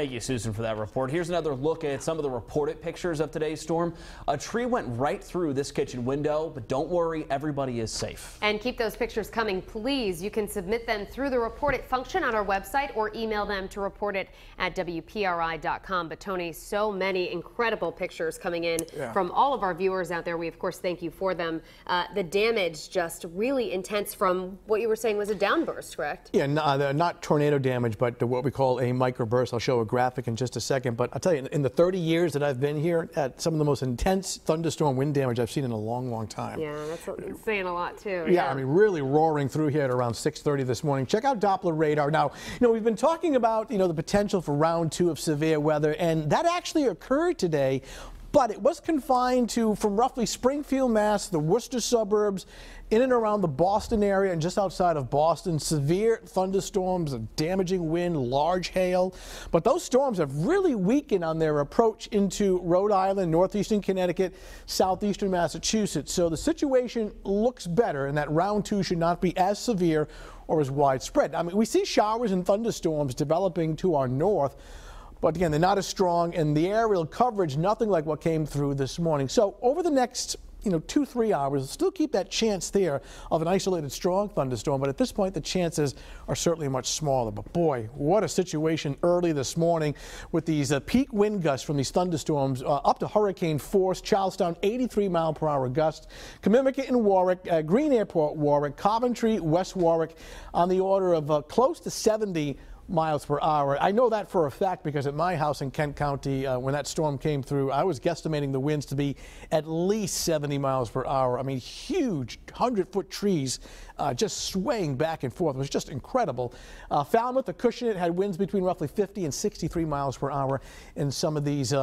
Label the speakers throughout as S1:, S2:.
S1: Thank you, Susan, for that report. Here's another look at some of the reported pictures of today's storm. A tree went right through this kitchen window, but don't worry, everybody is safe.
S2: And keep those pictures coming, please. You can submit them through the Report It function on our website or email them to reportit@WPRI.com. But Tony, so many incredible pictures coming in from all of our viewers out there. We, of course, thank you for them. The damage just really intense from what you were saying was a downburst, correct?
S3: Yeah, not tornado damage, but what we call a microburst. I'll show a graphic in just a second. But I'll tell you, in the 30 years that I've been here, at some of the most intense thunderstorm wind damage I've seen in a long, long time.
S2: Yeah, that's saying a lot, too.
S3: Yeah, I mean, really roaring through here at around 6:30 this morning. Check out Doppler radar. Now, we've been talking about, the potential for round 2 of severe weather, and that actually occurred today. But it was confined from roughly Springfield, Mass., the Worcester suburbs, in and around the Boston area and just outside of Boston. Severe thunderstorms, a damaging wind, large hail. But those storms have really weakened on their approach into Rhode Island, northeastern Connecticut, southeastern Massachusetts. So the situation looks better, and that round 2 should not be as severe or as widespread. I mean, we see showers and thunderstorms developing to our north. But again, they're not as strong, and the aerial coverage, nothing like what came through this morning. So over the next 2-3 hours, still keep that chance there of an isolated strong thunderstorm, but at this point the chances are certainly much smaller. But boy, what a situation early this morning with these peak wind gusts from these thunderstorms up to hurricane force. Charlestown, 83-mile-per-hour gusts. Comimaket in Warwick, Green Airport, Warwick, Coventry, West Warwick, on the order of close to 70 miles per hour. I know that for a fact because at my house in Kent County, when that storm came through, I was guesstimating the winds to be at least 70 miles per hour. I mean, huge 100-foot trees just swaying back and forth. It was just incredible. Falmouth, the Acushnet, had winds between roughly 50 and 63 miles per hour in some of these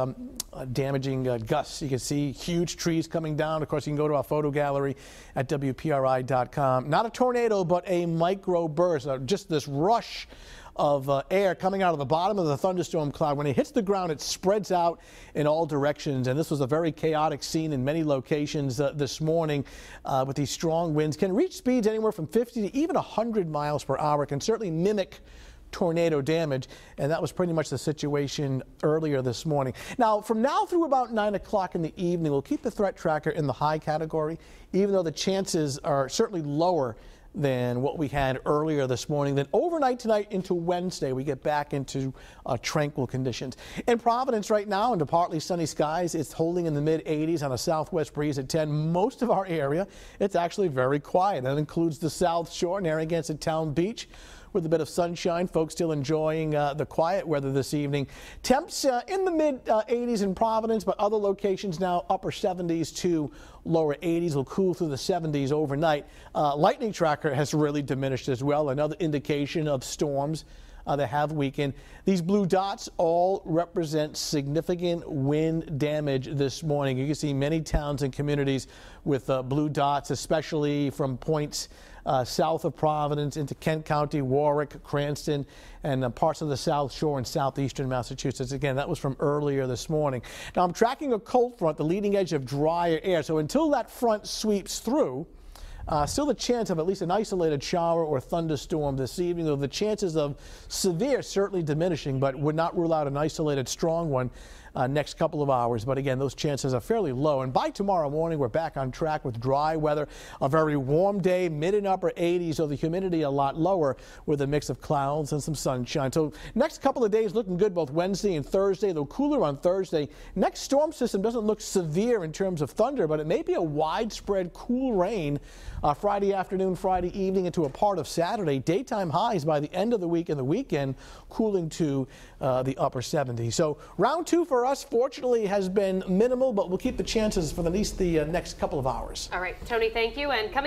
S3: damaging gusts. You can see huge trees coming down. Of course, you can go to our photo gallery at WPRI.com. Not a tornado, but a microburst. Just this rush of air coming out of the bottom of the thunderstorm cloud. When it hits the ground, it spreads out in all directions, and this was a very chaotic scene in many locations this morning with these strong winds. Can reach speeds anywhere from 50 to even 100 miles per hour. Can certainly mimic tornado damage, and that was pretty much the situation earlier this morning. Now, from now through about 9 o'clock in the evening, we'll keep the threat tracker in the high category, even though the chances are certainly lower than what we had earlier this morning. Then overnight tonight into Wednesday, we get back into tranquil conditions. In Providence right now, under partly sunny skies, it's holding in the mid-80s on a southwest breeze at 10. Most of our area, it's actually very quiet. That includes the South Shore, Narragansett Town Beach, with a bit of sunshine. Folks still enjoying the quiet weather this evening. Temps in the mid-80s in Providence, but other locations now upper 70s to lower 80s. Will cool through the 70s overnight. Lightning tracker has really diminished as well. Another indication of storms that have weakened. These blue dots all represent significant wind damage this morning. You can see many towns and communities with blue dots, especially from points south of Providence into Kent County, Warwick, Cranston, and parts of the South Shore and southeastern Massachusetts. Again, that was from earlier this morning. Now, I'm tracking a cold front, the leading edge of drier air. So until that front sweeps through, still the chance of at least an isolated shower or thunderstorm this evening, though the chances of severe certainly diminishing, but would not rule out an isolated strong one next couple of hours. But again, those chances are fairly low. And by tomorrow morning, we're back on track with dry weather. A very warm day, mid and upper 80s, so the humidity a lot lower with a mix of clouds and some sunshine. So next couple of days looking good, both Wednesday and Thursday, though cooler on Thursday. Next storm system doesn't look severe in terms of thunder, but it may be a widespread cool rain Friday afternoon, Friday evening into a part of Saturday. Daytime highs by the end of the week and the weekend cooling to the upper 70s. So round 2 for us, fortunately, has been minimal, but we'll keep the chances for at least the next couple of hours.
S2: All right, Tony, thank you. And coming